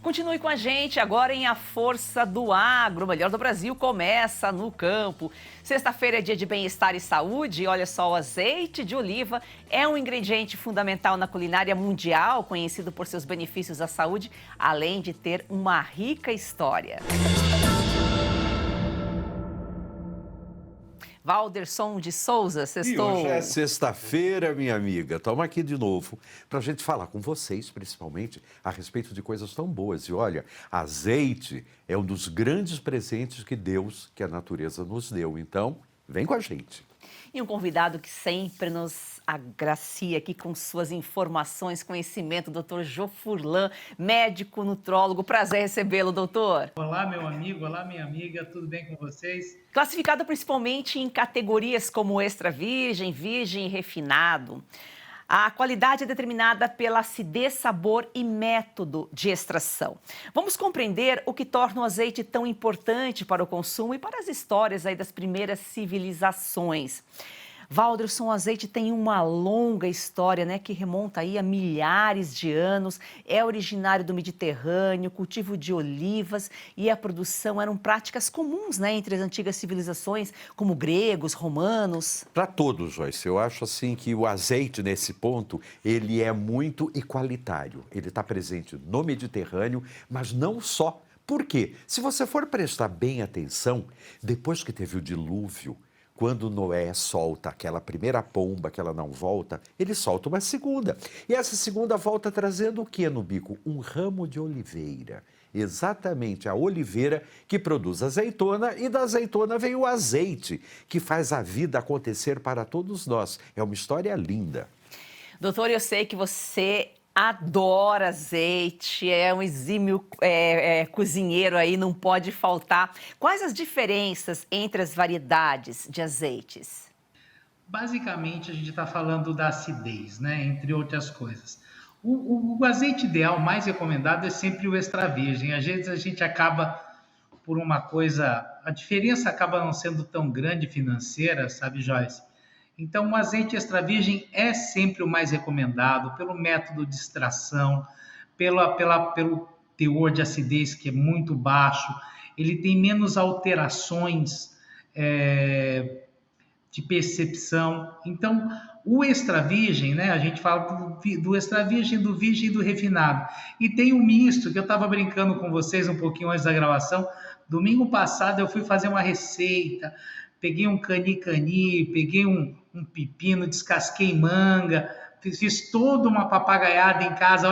Continue com a gente agora em A Força do Agro. O melhor do Brasil começa no campo. Sexta-feira é dia de bem-estar e saúde. E olha só, o azeite de oliva é um ingrediente fundamental na culinária mundial, conhecido por seus benefícios à saúde, além de ter uma rica história. Valderson de Souza, sextou. E hoje é sexta-feira, minha amiga. Estamos aqui de novo para a gente falar com vocês, principalmente, a respeito de coisas tão boas. E olha, azeite é um dos grandes presentes que Deus, que a natureza nos deu. Então, vem com a gente. E um convidado que sempre nos agracia aqui com suas informações, conhecimento, doutor Jô Furlan, médico nutrólogo. Prazer recebê-lo, doutor. Olá, meu amigo, olá, minha amiga, tudo bem com vocês? Classificado principalmente em categorias como extra virgem, virgem e refinado. A qualidade é determinada pela acidez, sabor e método de extração. Vamos compreender o que torna o azeite tão importante para o consumo e para as histórias aí das primeiras civilizações. Valderson, o azeite tem uma longa história, né, que remonta aí a milhares de anos, é originário do Mediterrâneo, cultivo de olivas e a produção eram práticas comuns, né, entre as antigas civilizações, como gregos, romanos. Para todos, Joyce, eu acho assim que o azeite, nesse ponto, ele é muito igualitário. Ele está presente no Mediterrâneo, mas não só. Por quê? Se você for prestar bem atenção, depois que teve o dilúvio, quando Noé solta aquela primeira pomba que ela não volta, ele solta uma segunda. E essa segunda volta trazendo o que no bico? Um ramo de oliveira. Exatamente a oliveira que produz azeitona e da azeitona vem o azeite, que faz a vida acontecer para todos nós. É uma história linda. Doutor, eu sei que você adora azeite, é um exímio cozinheiro aí, não pode faltar. Quais as diferenças entre as variedades de azeites? Basicamente, a gente está falando da acidez, né? Entre outras coisas. O azeite ideal, mais recomendado, é sempre o extra virgem. Às vezes a gente acaba por uma coisa, a diferença acaba não sendo tão grande financeira, sabe, Joyce? Então, o azeite extra virgem é sempre o mais recomendado pelo método de extração, pelo teor de acidez que é muito baixo, ele tem menos alterações de percepção. Então, o extra virgem, né? A gente fala do extra virgem e do refinado. E tem um misto que eu estava brincando com vocês um pouquinho antes da gravação. Domingo passado eu fui fazer uma receita, peguei um cani-cani, peguei um pepino, descasquei manga, fiz toda uma papagaiada em casa.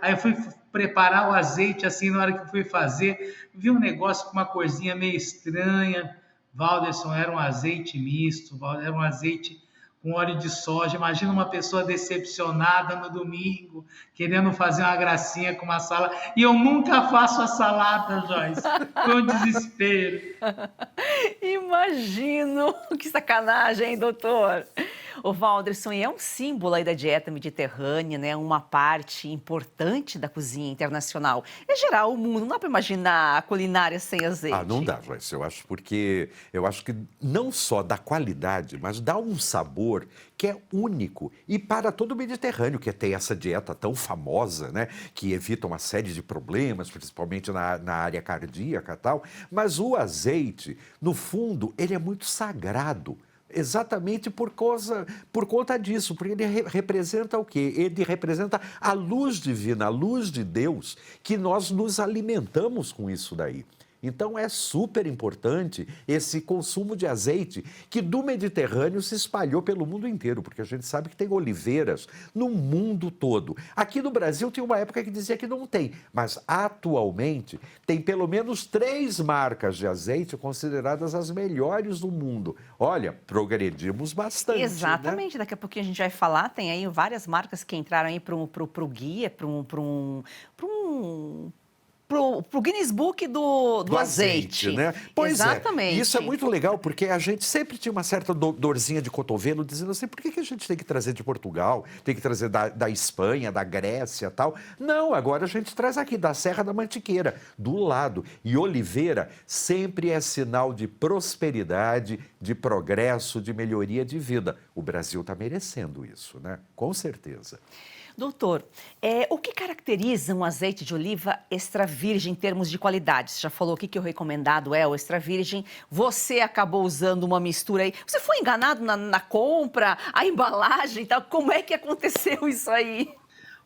Aí eu fui preparar o azeite, assim, na hora que eu fui fazer, vi um negócio com uma corzinha meio estranha. Valderson, era um azeite misto, era um azeite com óleo de soja. Imagina uma pessoa decepcionada no domingo, querendo fazer uma gracinha com uma salada. E eu nunca faço a salada, Joyce. Foi um desespero. Imagino! Que sacanagem, hein, doutor? O Valderson é um símbolo aí da dieta mediterrânea, né? Uma parte importante da cozinha internacional. Em geral, o mundo, não dá para imaginar a culinária sem azeite. Ah, não dá, Joyce, eu acho que não só dá qualidade, mas dá um sabor que é único e para todo o Mediterrâneo, que tem essa dieta tão famosa, né, que evita uma série de problemas, principalmente na área cardíaca e tal, mas o azeite, no fundo, ele é muito sagrado. Exatamente por conta disso, porque ele representa o quê? Ele representa a luz divina, a luz de Deus, que nós nos alimentamos com isso daí. Então é super importante esse consumo de azeite que do Mediterrâneo se espalhou pelo mundo inteiro, porque a gente sabe que tem oliveiras no mundo todo. Aqui no Brasil tem uma época que dizia que não tem, mas atualmente tem pelo menos 3 marcas de azeite consideradas as melhores do mundo. Olha, progredimos bastante. Exatamente, né? Daqui a pouquinho a gente vai falar, tem aí várias marcas que entraram aí pro guia, pro Guinness Book do azeite. Né? Pois Exatamente. Isso é muito legal, porque a gente sempre tinha uma certa dorzinha de cotovelo, dizendo assim, por que a gente tem que trazer de Portugal, tem que trazer da Espanha, da Grécia e tal? Não, agora a gente traz aqui, da Serra da Mantiqueira, do lado. E oliveira sempre é sinal de prosperidade, de progresso, de melhoria de vida. O Brasil está merecendo isso, né? Com certeza. Doutor, o que caracteriza um azeite de oliva extra virgem em termos de qualidade? Você já falou aqui que o recomendado é o extra virgem. Você acabou usando uma mistura aí. Você foi enganado na compra, a embalagem e tal? Como é que aconteceu isso aí?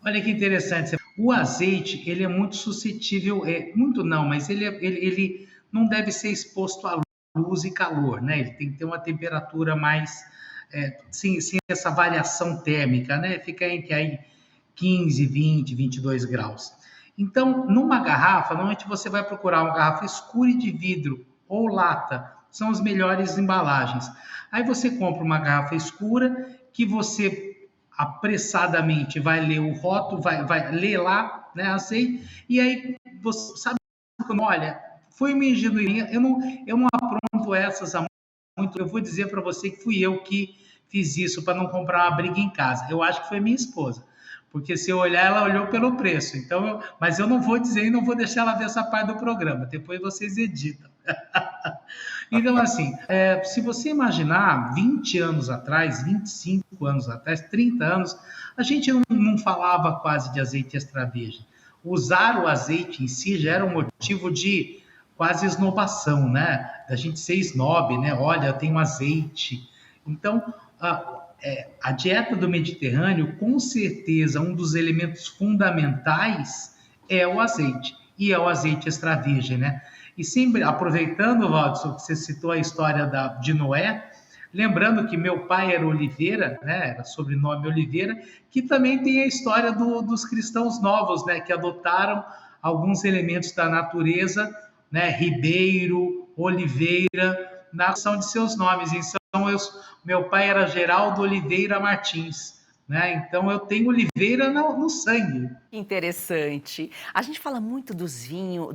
Olha que interessante. O azeite, ele é muito suscetível, muito não, mas ele não deve ser exposto à luz e calor, né? Ele tem que ter uma temperatura mais, sem essa variação térmica, né? Fica entre aí 15, 20, 22 graus. Então, numa garrafa, normalmente você vai procurar uma garrafa escura e de vidro ou lata, são as melhores embalagens. Aí você compra uma garrafa escura que você apressadamente vai ler o rótulo, vai ler lá, né, azeite, e aí você sabe, olha, foi uma ingenuidade, eu não apronto essas há muito, eu vou dizer para você que fui eu que fiz isso para não comprar uma briga em casa. Eu acho que foi minha esposa. Porque se eu olhar, ela olhou pelo preço. Então, mas eu não vou dizer e não vou deixar ela ver essa parte do programa. Depois vocês editam. Então, assim, se você imaginar 20 anos atrás, 25 anos atrás, 30 anos, a gente não falava quase de azeite extra virgem. Usar o azeite em si já era um motivo de quase esnobação, né? Da gente ser snob, né? Olha, tem um azeite. Então, a dieta do Mediterrâneo, com certeza, um dos elementos fundamentais é o azeite. E é o azeite extra virgem, né? E sempre, aproveitando, Waldson, que você citou a história de Noé, lembrando que meu pai era Oliveira, né? Era sobrenome Oliveira, que também tem a história dos cristãos novos, né? Que adotaram alguns elementos da natureza, né? Ribeiro, Oliveira, na ação de seus nomes. Então, meu pai era Geraldo Oliveira Martins, né? Então, eu tenho Oliveira no sangue. Interessante. A gente fala muito dos vinhos,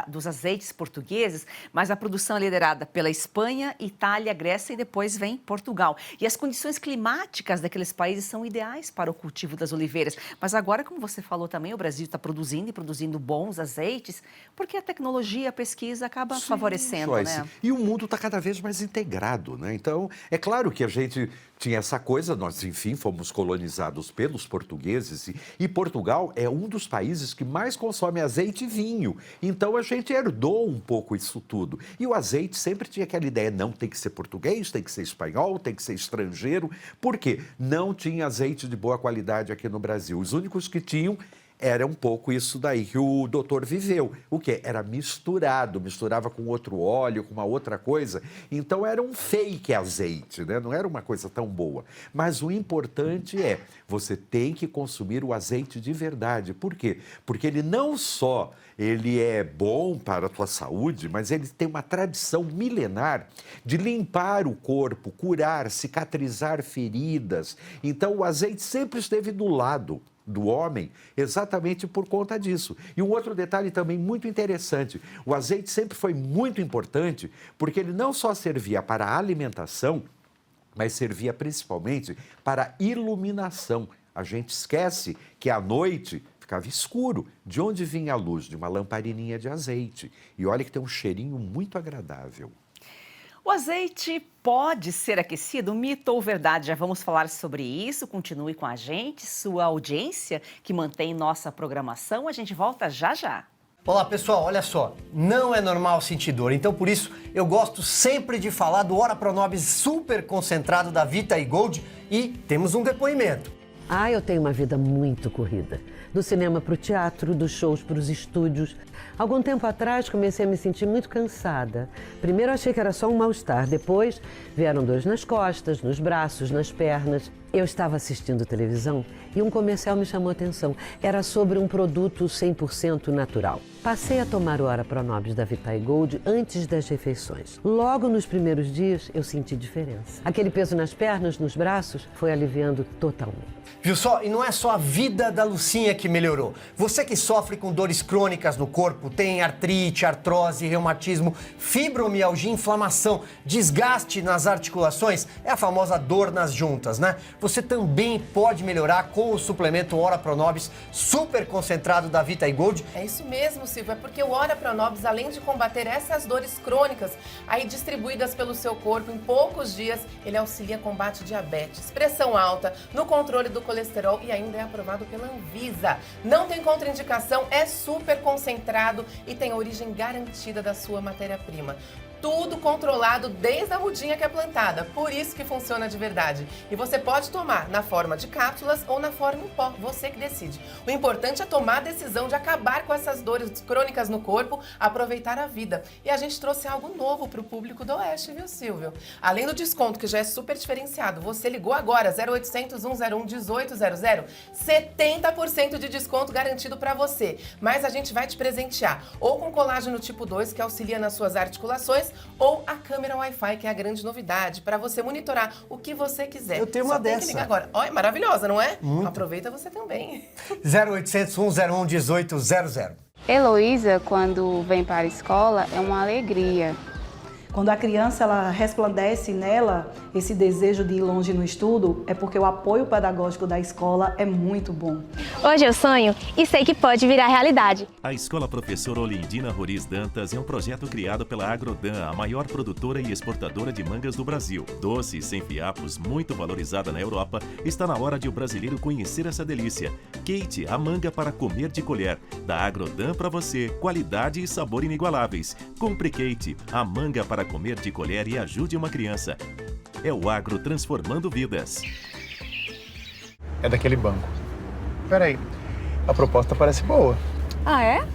dos azeites portugueses, mas a produção é liderada pela Espanha, Itália, Grécia e depois vem Portugal. E as condições climáticas daqueles países são ideais para o cultivo das oliveiras. Mas agora, como você falou também, o Brasil está produzindo e produzindo bons azeites, porque a tecnologia, a pesquisa acaba favorecendo, Joyce, né? E o mundo está cada vez mais integrado, né? Então, é claro que a gente tinha essa coisa, nós, enfim, fomos colonizados pelos portugueses e Portugal é um dos países que mais consome azeite e vinho. Então, a gente herdou um pouco isso tudo. E o azeite sempre tinha aquela ideia, não tem que ser português, tem que ser espanhol, tem que ser estrangeiro. Por quê? Não tinha azeite de boa qualidade aqui no Brasil. Os únicos que tinham era um pouco isso daí que o doutor viveu. O quê? Era misturava com outro óleo, com uma outra coisa. Então era um fake azeite, né? Não era uma coisa tão boa. Mas o importante é, você tem que consumir o azeite de verdade. Por quê? Porque ele não só ele é bom para a tua saúde, mas ele tem uma tradição milenar de limpar o corpo, curar, cicatrizar feridas. Então o azeite sempre esteve do lado do homem, exatamente por conta disso. E um outro detalhe também muito interessante, o azeite sempre foi muito importante porque ele não só servia para a alimentação, mas servia principalmente para a iluminação. A gente esquece que à noite ficava escuro. De onde vinha a luz? De uma lamparininha de azeite. E olha que tem um cheirinho muito agradável. O azeite pode ser aquecido? Mito ou verdade? Já vamos falar sobre isso. Continue com a gente, sua audiência que mantém nossa programação. A gente volta já já. Olá pessoal, olha só, não é normal sentir dor, então por isso eu gosto sempre de falar do Ora Pronobis super concentrado da Vita e Gold e temos um depoimento. Eu tenho uma vida muito corrida. Do cinema para o teatro, dos shows para os estúdios. Algum tempo atrás comecei a me sentir muito cansada. Primeiro achei que era só um mal-estar, depois vieram dores nas costas, nos braços, nas pernas. Eu estava assistindo televisão e um comercial me chamou a atenção. Era sobre um produto 100% natural. Passei a tomar o Ora Pronobis da Vitae Gold antes das refeições. Logo nos primeiros dias eu senti diferença. Aquele peso nas pernas, nos braços, foi aliviando totalmente. Viu só? E não é só a vida da Lucinha que melhorou. Você que sofre com dores crônicas no corpo, tem artrite, artrose, reumatismo, fibromialgia, inflamação, desgaste nas articulações, é a famosa dor nas juntas, né? você também pode melhorar com o suplemento Ora Pronobis super concentrado da Vita Gold. É isso mesmo, Silvio, é porque o Ora Pronobis, além de combater essas dores crônicas aí distribuídas pelo seu corpo em poucos dias, ele auxilia a combate diabetes, pressão alta, no controle do colesterol e ainda é aprovado pela Anvisa. Não tem contraindicação, é super concentrado e tem a origem garantida da sua matéria-prima. Tudo controlado desde a mudinha que é plantada, por isso que funciona de verdade. E você pode tomar na forma de cápsulas ou na forma em pó, você que decide. O importante é tomar a decisão de acabar com essas dores crônicas no corpo, aproveitar a vida. E a gente trouxe algo novo para o público do Oeste, viu, Silvio? Além do desconto, que já é super diferenciado, você ligou agora, 0800 101 1800, 70% de desconto garantido para você. Mas a gente vai te presentear ou com colágeno tipo 2, que auxilia nas suas articulações, ou a câmera Wi-Fi, que é a grande novidade, para você monitorar o que você quiser. Eu tenho uma Só tem dessa. que ligar agora. Olha, maravilhosa, não é? Muito. Aproveita você também. 0800 101 1800. Heloísa, quando vem para a escola, é uma alegria. Quando a criança ela resplandece nela esse desejo de ir longe no estudo, é porque o apoio pedagógico da escola é muito bom. Hoje eu sonho e sei que pode virar realidade. A Escola Professora Olindina Roriz Dantas é um projeto criado pela Agrodan, a maior produtora e exportadora de mangas do Brasil. Doce, sem fiapos, muito valorizada na Europa, está na hora de o brasileiro conhecer essa delícia. Kate, a manga para comer de colher. Da Agrodan para você, qualidade e sabor inigualáveis. Compre Kate, a manga para comer de colher e ajude uma criança. É o Agro transformando vidas. É daquele banco. Peraí, a proposta parece boa. Ah, é?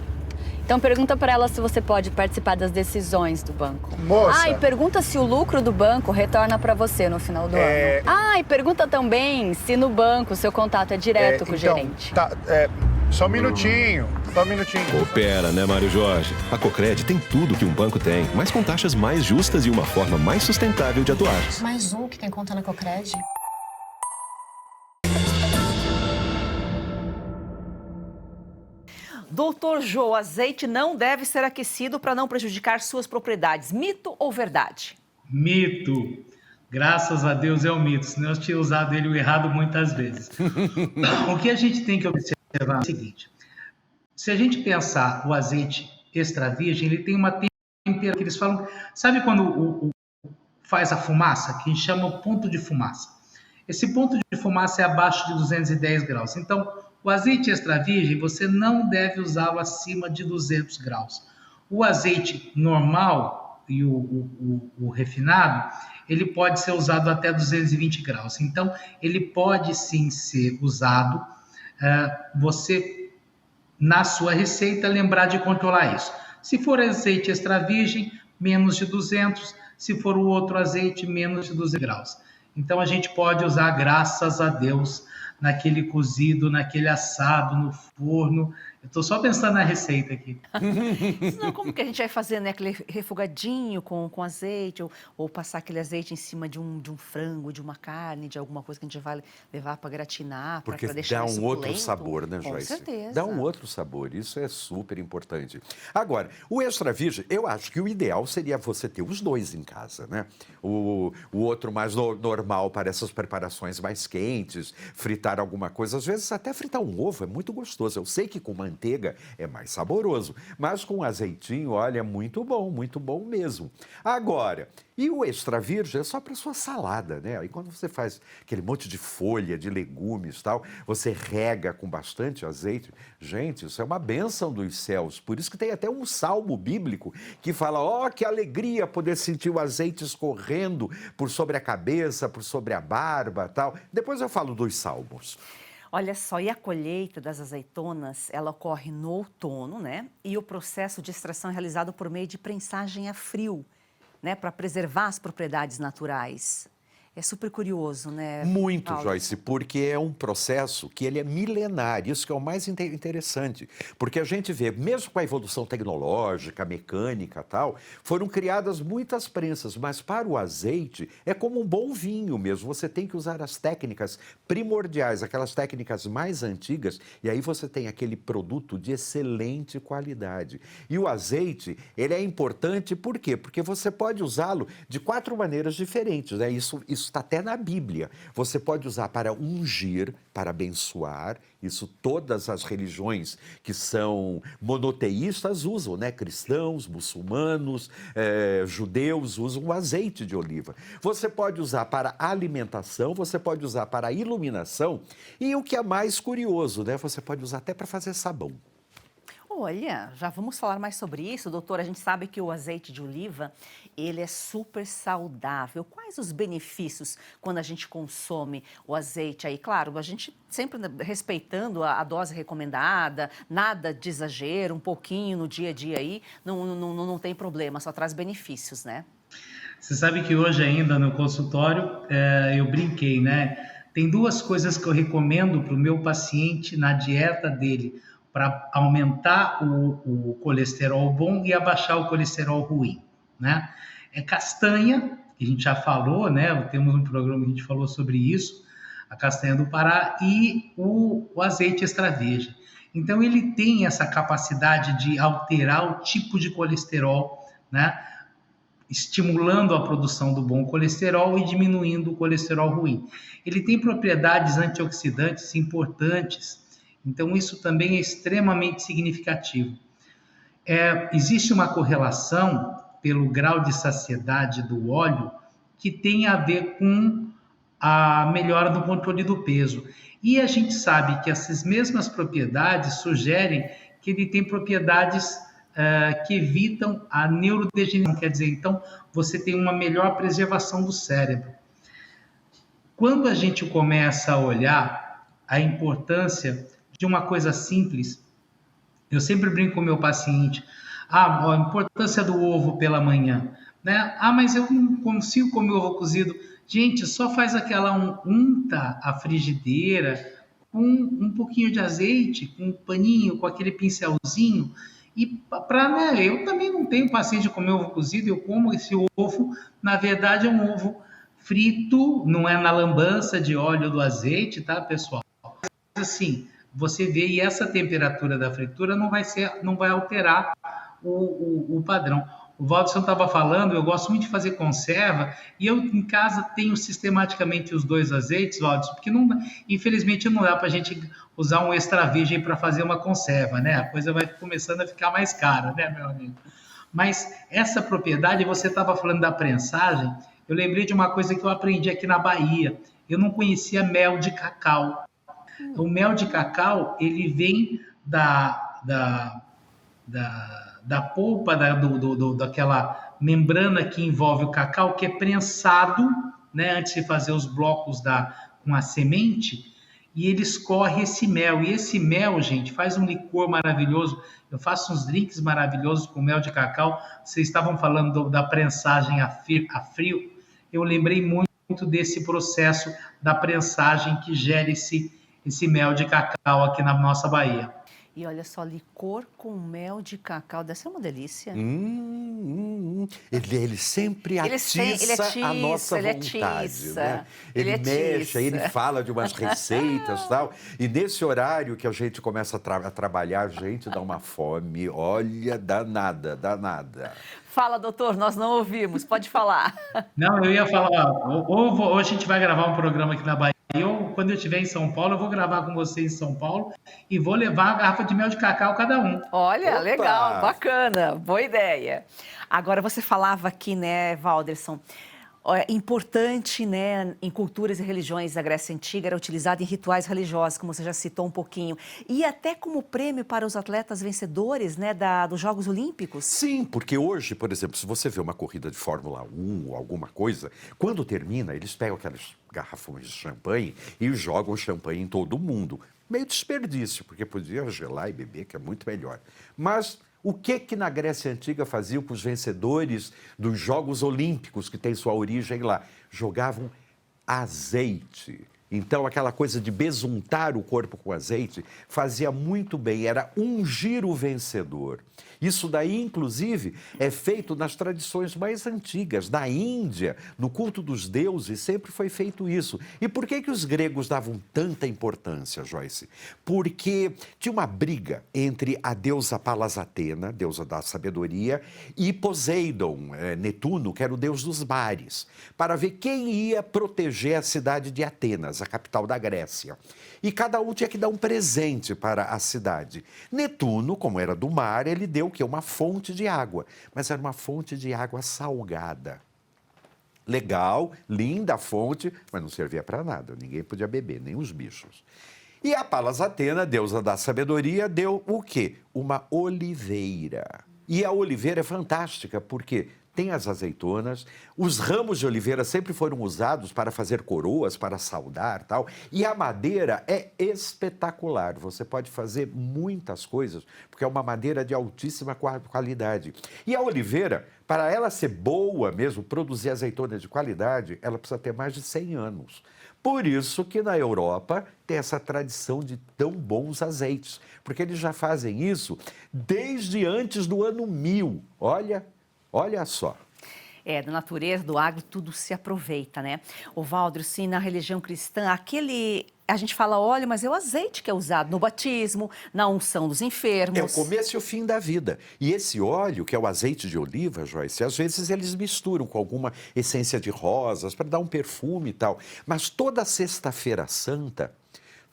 Então pergunta para ela se você pode participar das decisões do banco. Moça! Ah, e pergunta se o lucro do banco retorna para você no final do ano. Ah, e pergunta também se no banco seu contato é direto com o gerente. Tá, só um minutinho. Coopera, né, Mário Jorge? A Cocred tem tudo que um banco tem, mas com taxas mais justas e uma forma mais sustentável de atuar. Mais um que tem conta na Cocred? Doutor Jô, o azeite não deve ser aquecido para não prejudicar suas propriedades. Mito ou verdade? Mito. Graças a Deus é um mito, senão eu tinha usado ele errado muitas vezes. O que a gente tem que observar é o seguinte: se a gente pensar o azeite extra virgem, ele tem uma temperatura que eles falam, sabe quando faz a fumaça, que a gente chama o ponto de fumaça. Esse ponto de fumaça é abaixo de 210 graus. Então, o azeite extra virgem, você não deve usá-lo acima de 200 graus. O azeite normal e o refinado, ele pode ser usado até 220 graus. Então, ele pode sim ser usado. Você, na sua receita, lembrar de controlar isso. Se for azeite extra virgem, menos de 200. Se for o outro azeite, menos de 200 graus. Então, a gente pode usar, graças a Deus, naquele cozido, naquele assado, no forno. Eu estou só pensando na receita aqui. Senão, como que a gente vai fazer, né? Aquele refogadinho com azeite, ou passar aquele azeite em cima de um frango, de uma carne, de alguma coisa que a gente vai levar para gratinar, para deixar dá um suculento. outro sabor, né, Joyce? Com certeza. Dá um outro sabor, isso é super importante. Agora, o extra virgem, eu acho que o ideal seria você ter os dois em casa, né? O outro mais normal para essas preparações mais quentes, fritar alguma coisa. Às vezes até fritar um ovo é muito gostoso. Eu sei que com manteiga é mais saboroso, mas com azeitinho, olha, é muito bom mesmo. Agora, e o extra virgem é só para sua salada, né? Aí quando você faz aquele monte de folha, de legumes e tal, você rega com bastante azeite. Gente, isso é uma bênção dos céus. Por isso que tem até um salmo bíblico que fala, ó, que alegria poder sentir o azeite escorrendo por sobre a cabeça, por sobre a barba e tal. Depois eu falo dos salmos. Olha só, e a colheita das azeitonas, ela ocorre no outono, né? E o processo de extração é realizado por meio de prensagem a frio, né? Para preservar as propriedades naturais. É super curioso, né, Muito, Paulo? Joyce, porque é um processo que ele é milenar, isso que é o mais interessante, porque a gente vê, mesmo com a evolução tecnológica, mecânica e tal, foram criadas muitas prensas, mas para o azeite é como um bom vinho mesmo, você tem que usar as técnicas primordiais, aquelas técnicas mais antigas, e aí você tem aquele produto de excelente qualidade. E o azeite, ele é importante por quê? Porque você pode usá-lo de 4 maneiras diferentes, né? Isso isso está até na Bíblia. Você pode usar para ungir, para abençoar. Isso todas as religiões que são monoteístas usam, né? Cristãos, muçulmanos, judeus usam o azeite de oliva. Você pode usar para alimentação, você pode usar para iluminação e o que é mais curioso, né? Você pode usar até para fazer sabão. Olha, já vamos falar mais sobre isso, doutor. A gente sabe que o azeite de oliva, ele é super saudável. Quais os benefícios quando a gente consome o azeite aí? Claro, a gente sempre respeitando a dose recomendada, nada de exagero, um pouquinho no dia a dia aí, não tem problema, só traz benefícios, né? Você sabe que hoje ainda no consultório, eu brinquei, né? Tem duas coisas que eu recomendo para o meu paciente na dieta dele, para aumentar o colesterol bom e abaixar o colesterol ruim, né? É castanha, que a gente já falou, né? Temos um programa que a gente falou sobre isso, a castanha do Pará, e o azeite extra virgem. Então, ele tem essa capacidade de alterar o tipo de colesterol, né? Estimulando a produção do bom colesterol e diminuindo o colesterol ruim. Ele tem propriedades antioxidantes importantes. Então, isso também é extremamente significativo. Existe uma correlação pelo grau de saciedade do óleo que tem a ver com a melhora do controle do peso. E a gente sabe que essas mesmas propriedades sugerem que ele tem propriedades que evitam a neurodegeneração, quer dizer, então, você tem uma melhor preservação do cérebro. Quando a gente começa a olhar a importância de uma coisa simples, eu sempre brinco com o meu paciente, a importância do ovo pela manhã, né? Mas eu não consigo comer ovo cozido. Gente, só faz aquela unta a frigideira com um pouquinho de azeite, com um paninho, com aquele pincelzinho, e eu também não tenho paciência de comer ovo cozido, eu como esse ovo, na verdade é um ovo frito, não é na lambança de óleo do azeite, tá, pessoal? Mas assim, você vê, e essa temperatura da fritura não vai alterar o padrão. O Waldson estava falando, eu gosto muito de fazer conserva, e eu em casa tenho sistematicamente os dois azeites, Waldson, porque infelizmente não dá para a gente usar um extra virgem para fazer uma conserva, né? A coisa vai começando a ficar mais cara, né, meu amigo? Mas essa propriedade, você estava falando da prensagem, eu lembrei de uma coisa que eu aprendi aqui na Bahia. Eu não conhecia mel de cacau. O mel de cacau, ele vem da polpa, daquela membrana que envolve o cacau, que é prensado, né, antes de fazer os blocos com a semente, e ele escorre esse mel. E esse mel, gente, faz um licor maravilhoso. Eu faço uns drinks maravilhosos com mel de cacau. Vocês estavam falando da prensagem a frio. Eu lembrei muito desse processo da prensagem que gera esse mel de cacau aqui na nossa Bahia. E olha só, licor com mel de cacau, deve ser uma delícia. Ele sempre atiça a nossa vontade, né? Ele mexe, ele fala de umas receitas e tal. E nesse horário que a gente começa a trabalhar, a gente dá uma fome, olha, danada. Fala, doutor, nós não ouvimos, pode falar. Não, eu ia falar, ou a gente vai gravar um programa aqui na Bahia, ou quando eu estiver em São Paulo, eu vou gravar com vocês em São Paulo e vou levar a garrafa de mel de cacau cada um. Olha, Opa! Legal, bacana, boa ideia. Agora, você falava aqui, né, Walderson, importante, né, em culturas e religiões da Grécia Antiga, era utilizado em rituais religiosos, como você já citou um pouquinho, e até como prêmio para os atletas vencedores, né, dos Jogos Olímpicos. Sim, porque hoje, por exemplo, se você vê uma corrida de Fórmula 1 ou alguma coisa, quando termina, eles pegam aquelas garrafões de champanhe e jogam champanhe em todo mundo. Meio desperdício, porque podia gelar e beber, que é muito melhor. Mas o que na Grécia Antiga faziam com os vencedores dos Jogos Olímpicos, que tem sua origem lá? Jogavam azeite Então, aquela coisa de besuntar o corpo com azeite fazia muito bem, era ungir o vencedor. Isso daí, inclusive, é feito nas tradições mais antigas. Na Índia, no culto dos deuses, sempre foi feito isso. E por que os gregos davam tanta importância, Joyce? Porque tinha uma briga entre a deusa Palas Atena, deusa da sabedoria, e Poseidon, Netuno, que era o deus dos mares, para ver quem ia proteger a cidade de Atenas, a capital da Grécia. E cada um tinha que dar um presente para a cidade. Netuno, como era do mar, ele deu o quê? Uma fonte de água, mas era uma fonte de água salgada. Legal, linda a fonte, mas não servia para nada, ninguém podia beber, nem os bichos. E a Palas Atena, deusa da sabedoria, deu o quê? Uma oliveira. E a oliveira é fantástica, porque tem as azeitonas, os ramos de oliveira sempre foram usados para fazer coroas, para saudar, tal. E a madeira é espetacular, você pode fazer muitas coisas, porque é uma madeira de altíssima qualidade. E a oliveira, para ela ser boa mesmo, produzir azeitona de qualidade, ela precisa ter mais de 100 anos. Por isso que na Europa tem essa tradição de tão bons azeites, porque eles já fazem isso desde antes do ano 1000. Olha só. Da natureza, do agro, tudo se aproveita, né? O Valdir, sim, na religião cristã, a gente fala óleo, mas é o azeite que é usado no batismo, na unção dos enfermos. É o começo e o fim da vida. E esse óleo, que é o azeite de oliva, Joyce, às vezes eles misturam com alguma essência de rosas para dar um perfume e tal. Mas toda sexta-feira santa,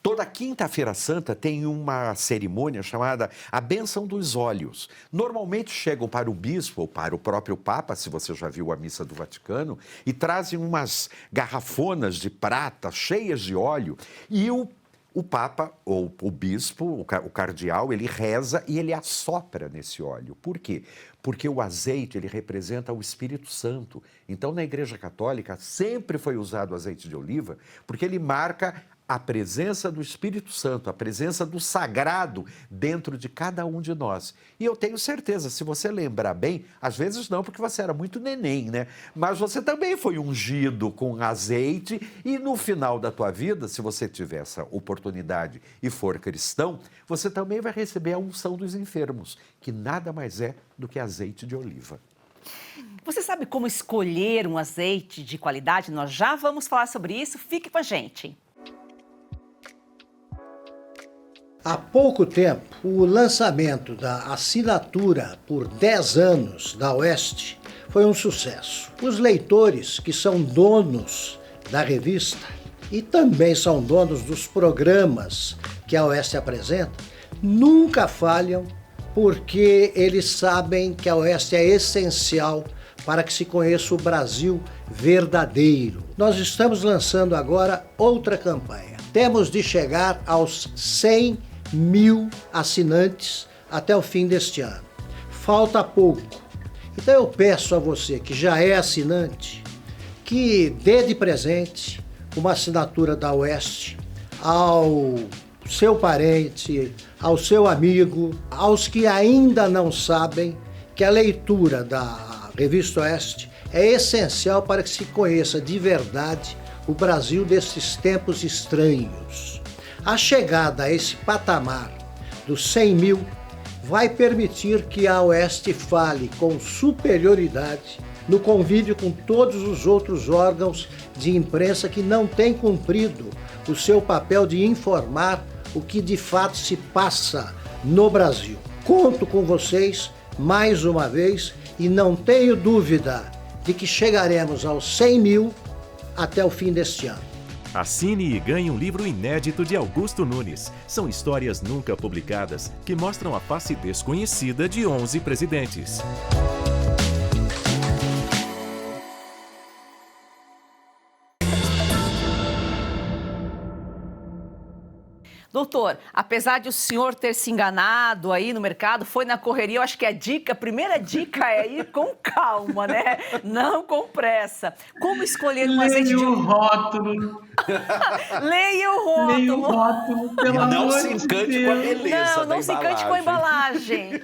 toda quinta-feira santa tem uma cerimônia chamada a bênção dos óleos. Normalmente chegam para o bispo ou para o próprio Papa, se você já viu a missa do Vaticano, e trazem umas garrafonas de prata cheias de óleo. E o Papa, ou o bispo, o cardeal, ele reza e ele assopra nesse óleo. Por quê? Porque o azeite, ele representa o Espírito Santo. Então, na Igreja Católica, sempre foi usado o azeite de oliva, porque ele marca a presença do Espírito Santo, a presença do sagrado dentro de cada um de nós. E eu tenho certeza, se você lembrar bem, às vezes não, porque você era muito neném, né? Mas você também foi ungido com azeite e no final da tua vida, se você tiver essa oportunidade e for cristão, você também vai receber a unção dos enfermos, que nada mais é do que azeite de oliva. Você sabe como escolher um azeite de qualidade? Nós já vamos falar sobre isso, fique com a gente. Há pouco tempo, o lançamento da assinatura por 10 anos da Oeste foi um sucesso. Os leitores, que são donos da revista e também são donos dos programas que a Oeste apresenta, nunca falham porque eles sabem que a Oeste é essencial para que se conheça o Brasil verdadeiro. Nós estamos lançando agora outra campanha. Temos de chegar aos 100.000 assinantes até o fim deste ano. Falta pouco. Então eu peço a você que já é assinante, que dê de presente uma assinatura da Oeste ao seu parente, ao seu amigo, aos que ainda não sabem que a leitura da Revista Oeste é essencial para que se conheça de verdade o Brasil desses tempos estranhos. A chegada a esse patamar dos 100.000 vai permitir que a Oeste fale com superioridade no convívio com todos os outros órgãos de imprensa que não têm cumprido o seu papel de informar o que de fato se passa no Brasil. Conto com vocês mais uma vez e não tenho dúvida de que chegaremos aos 100.000 até o fim deste ano. Assine e ganhe um livro inédito de Augusto Nunes. São histórias nunca publicadas que mostram a face desconhecida de 11 presidentes. Doutor, apesar de o senhor ter se enganado aí no mercado, foi na correria, eu acho que a primeira dica é ir com calma, né? Não com pressa. Como escolher um azeite de... Leia o rótulo. Leia o rótulo. Leia o rótulo, pelo amor de Deus. Não se encante com a beleza não se encante com a embalagem.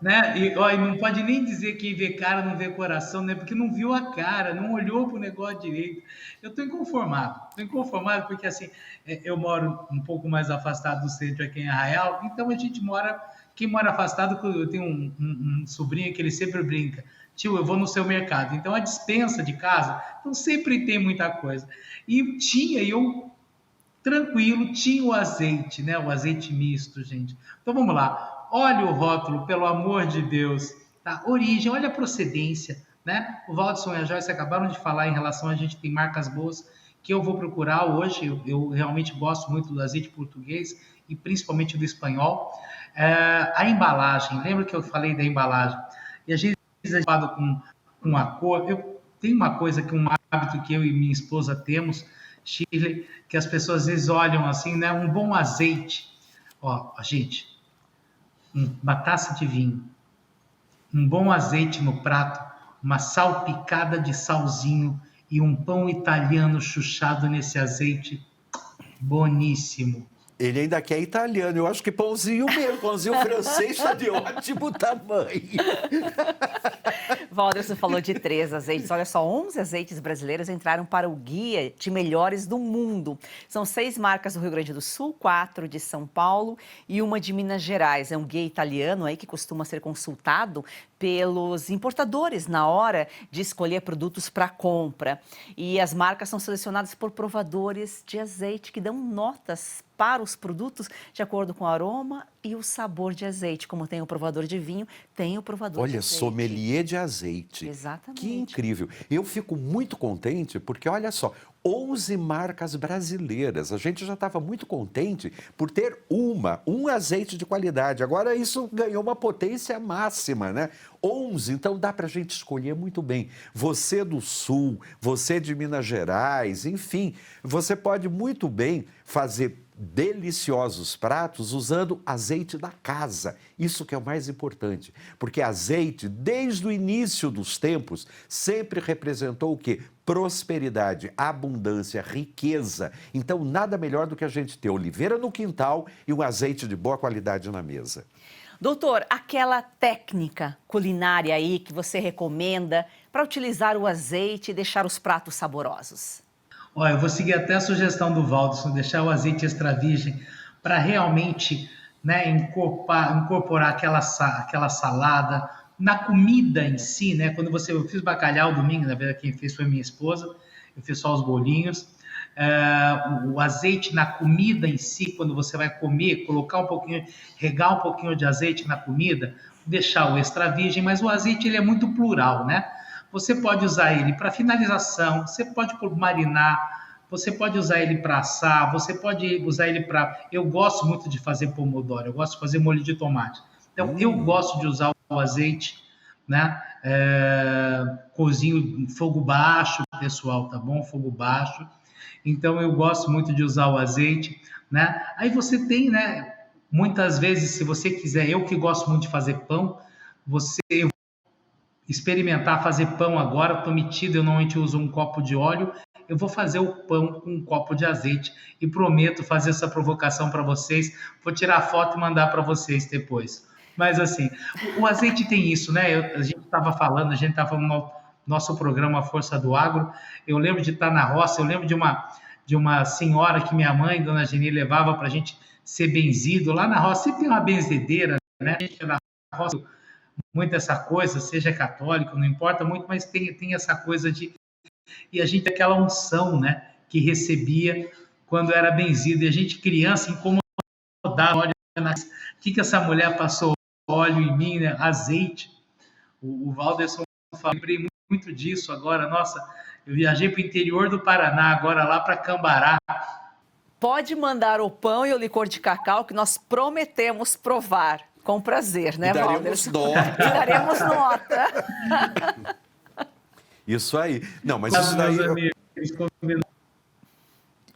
Né? E não pode nem dizer que vê cara não vê coração, né? Porque não viu a cara, não olhou para o negócio direito. Eu estou inconformado. inconformado porque assim, eu moro um pouco mais afastado do centro aqui em Arraial, então a gente mora, quem mora afastado, eu tenho um sobrinho que ele sempre brinca, tio, eu vou no seu mercado, então a despensa de casa, então sempre tem muita coisa. E eu tranquilo, tinha o azeite, né? O azeite misto, gente. Então vamos lá, olha o rótulo, pelo amor de Deus, tá? Origem, olha a procedência, né? O Valdson e a Joyce acabaram de falar em relação a gente tem marcas boas que eu vou procurar hoje. Eu realmente gosto muito do azeite português e principalmente do espanhol. A embalagem, lembra que eu falei da embalagem? E a gente com a cor. Eu tenho uma coisa um hábito que eu e minha esposa temos, Shirley, que as pessoas às vezes olham assim, né? Um bom azeite. Ó, gente, uma taça de vinho, um bom azeite no prato, uma salpicada de salzinho e um pão italiano chuchado nesse azeite, boníssimo. Ele ainda quer italiano, eu acho que pãozinho mesmo, pãozinho francês está de ótimo tamanho. Walderson falou de 3 azeites. Olha só, 11 azeites brasileiros entraram para o guia de melhores do mundo. São 6 marcas do Rio Grande do Sul, 4 de São Paulo e uma de Minas Gerais. É um guia italiano aí que costuma ser consultado pelos importadores na hora de escolher produtos para compra. E as marcas são selecionadas por provadores de azeite que dão notas para os produtos de acordo com o aroma e o sabor de azeite. Como tem o provador de vinho, tem o provador de azeite. Olha, sommelier de azeite. Exatamente. Que incrível. Eu fico muito contente porque, olha só, 11 marcas brasileiras. A gente já estava muito contente por ter um azeite de qualidade. Agora isso ganhou uma potência máxima, né? 11, então dá para a gente escolher muito bem. Você do Sul, você de Minas Gerais, enfim, você pode muito bem fazer deliciosos pratos usando azeite da casa. Isso que é o mais importante, porque azeite, desde o início dos tempos, sempre representou o quê? Prosperidade, abundância, riqueza. Então, nada melhor do que a gente ter oliveira no quintal e um azeite de boa qualidade na mesa. Doutor, aquela técnica culinária aí que você recomenda para utilizar o azeite e deixar os pratos saborosos? Olha, eu vou seguir até a sugestão do Valdson, deixar o azeite extra virgem para realmente, né, incorporar aquela salada na comida em si, né? Quando eu fiz bacalhau domingo, na verdade quem fez foi minha esposa, eu fiz só os bolinhos. O azeite na comida em si, quando você vai comer, regar um pouquinho de azeite na comida, deixar o extra virgem, mas o azeite ele é muito plural, né? Você pode usar ele para finalização, você pode marinar, você pode usar ele para assar, você pode usar ele para... Eu gosto muito de fazer pomodoro, eu gosto de fazer molho de tomate. Então, eu gosto de usar o azeite, né? Cozinho em fogo baixo, pessoal, tá bom? Fogo baixo. Então, eu gosto muito de usar o azeite, né? Aí você tem, né? Muitas vezes, se você quiser, eu que gosto muito de fazer pão, eu experimentar fazer pão agora, estou metido, eu normalmente uso um copo de óleo, eu vou fazer o pão com um copo de azeite e prometo fazer essa provocação para vocês, vou tirar foto e mandar para vocês depois. Mas assim, o azeite tem isso, né? A gente estava falando no nosso programa Força do Agro, eu lembro de estar na roça, eu lembro de uma senhora que minha mãe, Dona Geni, levava para a gente ser benzido lá na roça, sempre tem uma benzedeira, né? A gente na roça muito essa coisa, seja católico, não importa muito, mas tem essa coisa de... E a gente tem aquela unção, né, que recebia quando era benzido. E a gente, criança, incomodava, olha, o que essa mulher passou óleo em mim, né? Azeite. O Walderson falou, lembrei muito disso agora. Nossa, eu viajei para o interior do Paraná, agora lá para Cambará. Pode mandar o pão e o licor de cacau que nós prometemos provar. Com prazer, né, Walderson? Daremos nota. Isso aí. Não, mas isso daí...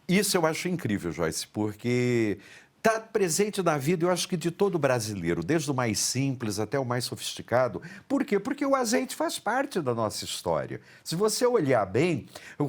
Isso eu acho incrível, Joyce, porque está presente na vida, eu acho que de todo brasileiro, desde o mais simples até o mais sofisticado. Por quê? Porque o azeite faz parte da nossa história. Se você olhar bem,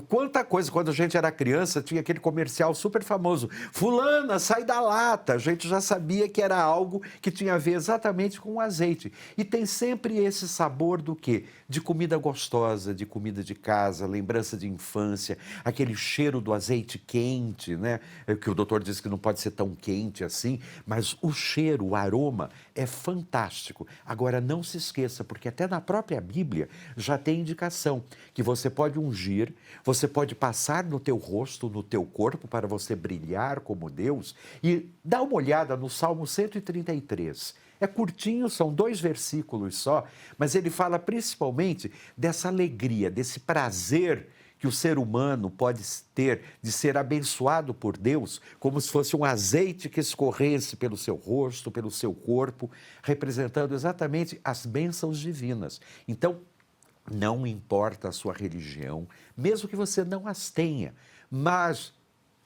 quanta coisa, quando a gente era criança, tinha aquele comercial super famoso, fulana, sai da lata. A gente já sabia que era algo que tinha a ver exatamente com o azeite. E tem sempre esse sabor do quê? De comida gostosa, de comida de casa, lembrança de infância, aquele cheiro do azeite quente, né? Que o doutor disse que não pode ser tão quente assim, mas o cheiro, o aroma é fantástico. Agora, não se esqueça, porque até na própria Bíblia já tem indicação que você pode ungir, você pode passar no teu rosto, no teu corpo, para você brilhar como Deus. E dá uma olhada no Salmo 133. É curtinho, são 2 versículos só, mas ele fala principalmente dessa alegria, desse prazer que o ser humano pode ter de ser abençoado por Deus, como se fosse um azeite que escorresse pelo seu rosto, pelo seu corpo, representando exatamente as bênçãos divinas. Então, não importa a sua religião, mesmo que você não as tenha, mas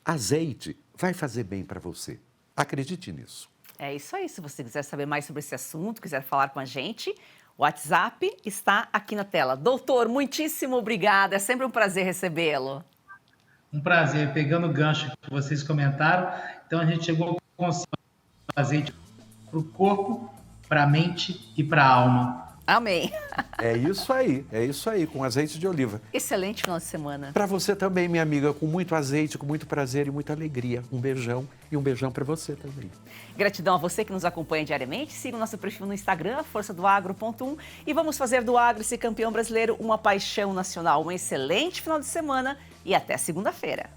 azeite vai fazer bem para você. Acredite nisso. É isso aí. Se você quiser saber mais sobre esse assunto, quiser falar com a gente, o WhatsApp está aqui na tela. Doutor, muitíssimo obrigada. É sempre um prazer recebê-lo. Um prazer. Pegando o gancho que vocês comentaram, então a gente chegou com o azeite para o corpo, para a mente e para a alma. Amém. É isso aí, com azeite de oliva. Excelente final de semana. Para você também, minha amiga, com muito azeite, com muito prazer e muita alegria. Um beijão e um beijão para você também. Gratidão a você que nos acompanha diariamente. Siga o nosso perfil no Instagram, Força do Agro.1, e vamos fazer do agro esse campeão brasileiro uma paixão nacional. Um excelente final de semana e até segunda-feira.